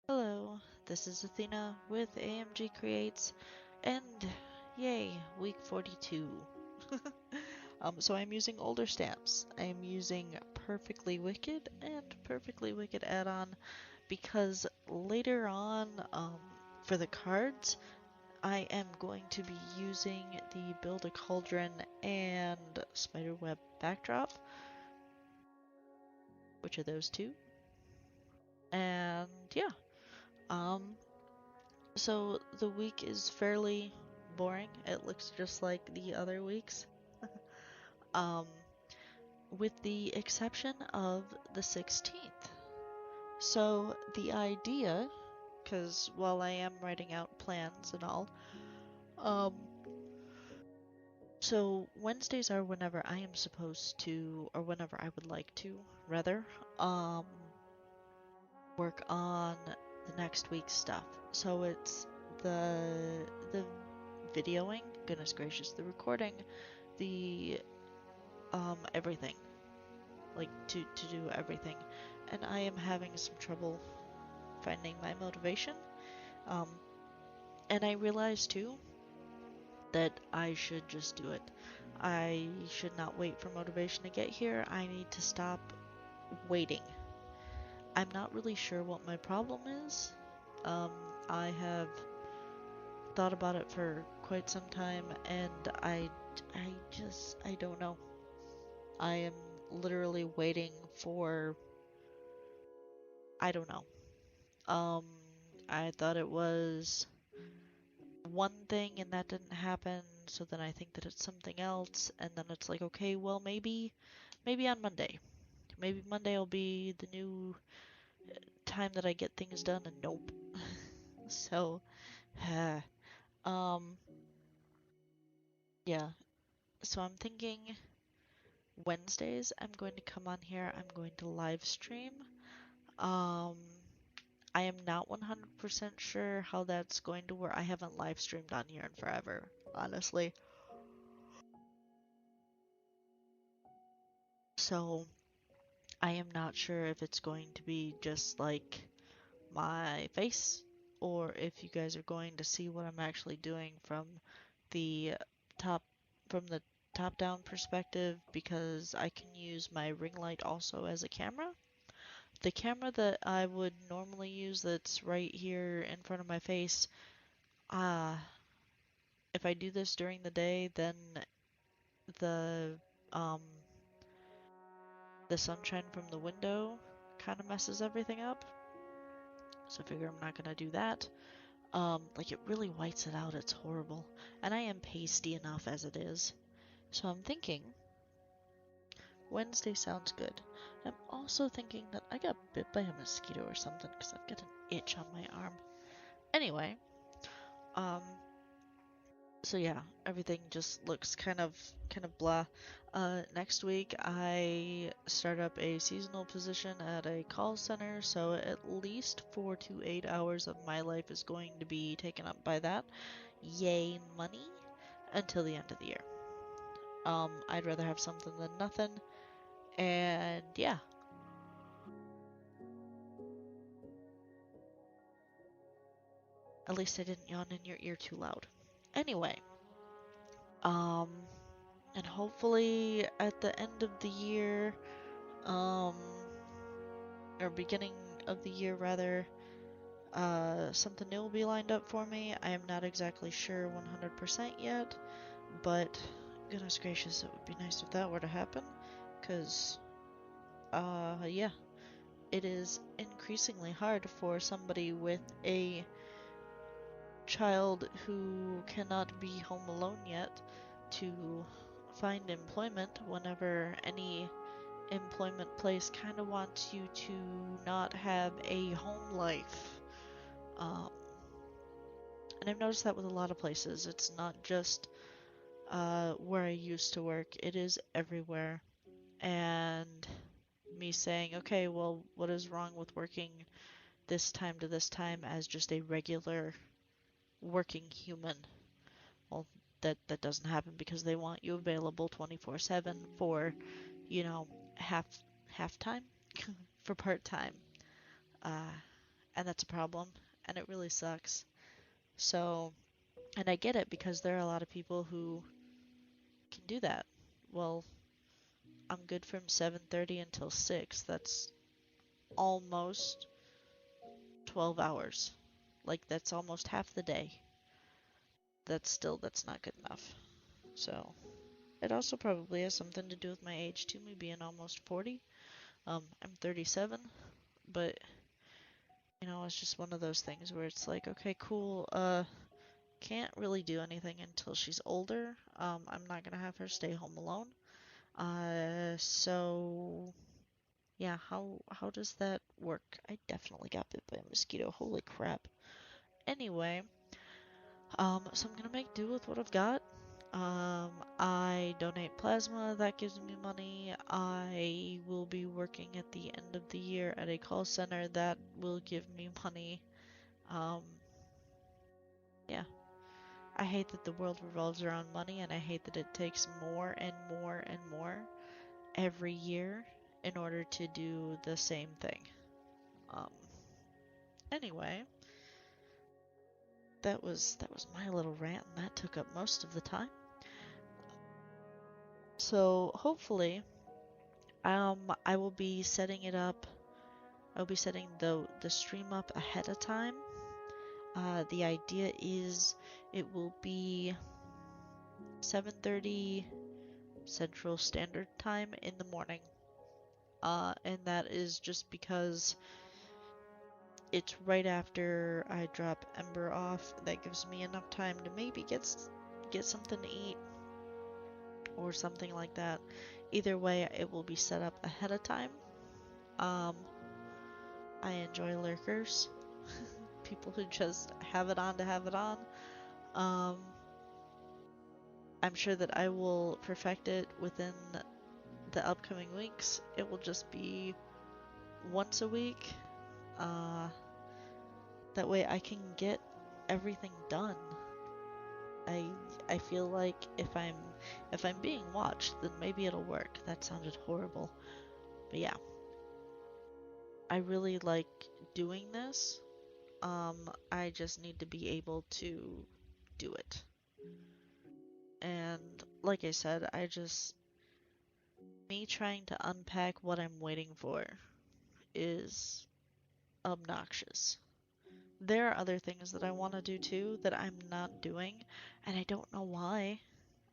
Hello, this is Athena with AMG Creates, and yay, week 42. So I'm using older stamps. I'm using Perfectly Wicked and Perfectly Wicked add-on because later on, for the cards, I am going to be using the Build a Cauldron and Spiderweb backdrop, which are those two. And yeah, um, So the week is fairly boring. It looks just like the other weeks. Um, with the exception of the 16th. So the idea, because while I am writing out plans and all, um, so Wednesdays are whenever I am supposed to, or whenever I would like to, rather, um, work on the next week's stuff. So it's the videoing, goodness gracious, the recording, the everything, like to do everything, and I am having some trouble finding my motivation. Um, and I realized too that I should just do it. I should not wait for motivation to get here. I need to stop waiting. I'm not really sure what my problem is. Um, I have thought about it for quite some time, and I don't know. I am literally waiting for, I don't know. Um, I thought it was one thing and that didn't happen, so then I think that it's something else, and then it's like, okay, well, maybe on Monday. Maybe Monday will be the new time that I get things done, and nope. So, um, yeah. So I'm thinking Wednesdays I'm going to come on here, I'm going to live stream. Um, I am not 100% sure how that's going to work. I haven't live streamed on here in forever, honestly. So I am not sure if it's going to be just like my face or if you guys are going to see what I'm actually doing the top from the top down perspective, because I can use my ring light also as a camera. The camera that I would normally use that's right here in front of my face, uh, if I do this during the day, then the um the sunshine from the window kind of messes everything up. So I figure I'm not gonna do that. Like it really whites it out, it's horrible. And I am pasty enough as it is. So I'm thinking Wednesday sounds good. I'm also thinking that I got bit by a mosquito or something because I've got an itch on my arm. Anyway, um, so yeah, everything just looks kind of blah. Next week I start up a seasonal position at a call center, so at least 4 to 8 hours of my life is going to be taken up by that. Yay, money until the end of the year. I'd rather have something than nothing. And yeah, at least I didn't yawn in your ear too loud. Anyway, um, and hopefully at the end of the year, um, or beginning of the year rather, something new will be lined up for me. I am not exactly sure 100% yet, but goodness gracious, it would be nice if that were to happen, because, yeah, it is increasingly hard for somebody with a child who cannot be home alone yet to find employment whenever any employment place kind of wants you to not have a home life. Um, and I've noticed that with a lot of places. It's not just where I used to work, it is everywhere. And me saying, okay, well, what is wrong with working this time to this time as just a regular working human? Well, that doesn't happen because they want you available 24/7 for, you know, half time for part time. Uh, and that's a problem, and it really sucks. So, and I get it because there are a lot of people who can do that. Well, I'm good from 7:30 until 6. That's almost 12 hours. Like that's almost half the day. That's not good enough. So, it also probably has something to do with my age too, me being almost 40. I'm 37, but it's just one of those things where it's like, okay, cool, can't really do anything until she's older. I'm not gonna have her stay home alone. So yeah, how does that work? I definitely got bit by a mosquito. Holy crap. Anyway, so I'm gonna make do with what I've got. I donate plasma, that gives me money. I will be working at the end of the year at a call center that will give me money. Um, yeah. I hate that the world revolves around money, and I hate that it takes more and more and more every year in order to do the same thing. Um, anyway, that was my little rant, and that took up most of the time. So hopefully, I will be setting it up. I'll be setting the stream up ahead of time. The idea is it will be 7:30 Central Standard Time in the morning. And that is just because it's right after I drop Ember off. That gives me enough time to maybe get something to eat or something like that. Either way, it will be set up ahead of time. Um, I enjoy lurkers, people who just have it on to have it on. Um, I'm sure that I will perfect it within the upcoming weeks. It will just be once a week. Uh, that way I can get everything done. I I feel like if I'm being watched, then maybe it'll work. That sounded horrible. But yeah, I really like doing this. I just need to be able to do it. And like I said, me trying to unpack what I'm waiting for is obnoxious. There are other things that I want to do too that I'm not doing, and I don't know why.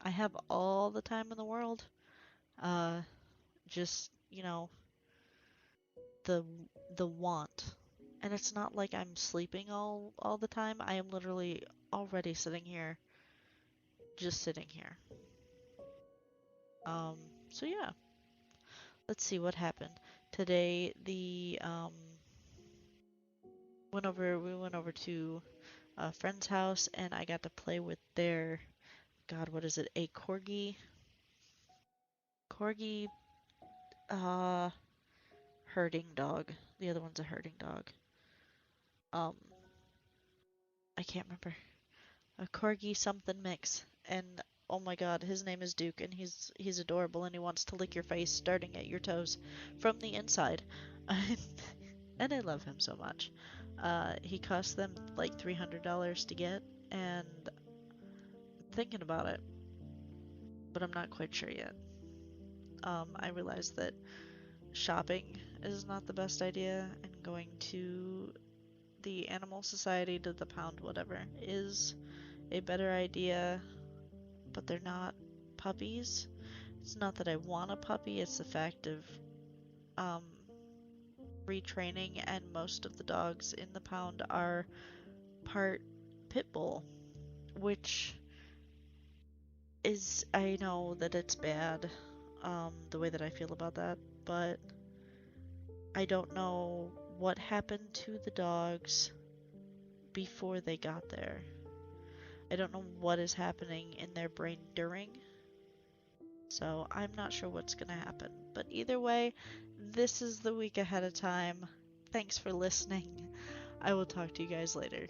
I have all the time in the world. Uh, just, the the want. And it's not like I'm sleeping all the time. I am literally already sitting here, just sitting here. Um, so yeah, let's see what happened. Today we went over to a friend's house and I got to play with their, God, what is it? A corgi uh herding dog. The other one's a herding dog. Um, I can't remember. A corgi something mix. And oh my god, his name is Duke and he's adorable and he wants to lick your face starting at your toes from the inside. And I love him so much. He cost them like $300 to get, and I'm thinking about it, but I'm not quite sure yet. I realized that shopping is not the best idea, and going to the Animal Society, to the pound, whatever, is a better idea, but they're not puppies. It's not that I want a puppy, it's the fact of um, retraining, and most of the dogs in the pound are part pit bull, which is, I know that it's bad, the way that I feel about that, but I don't know what happened to the dogs before they got there. I don't know what is happening in their brain during, so I'm not sure what's gonna happen. But either way, this is the week ahead of time. Thanks for listening. I will talk to you guys later.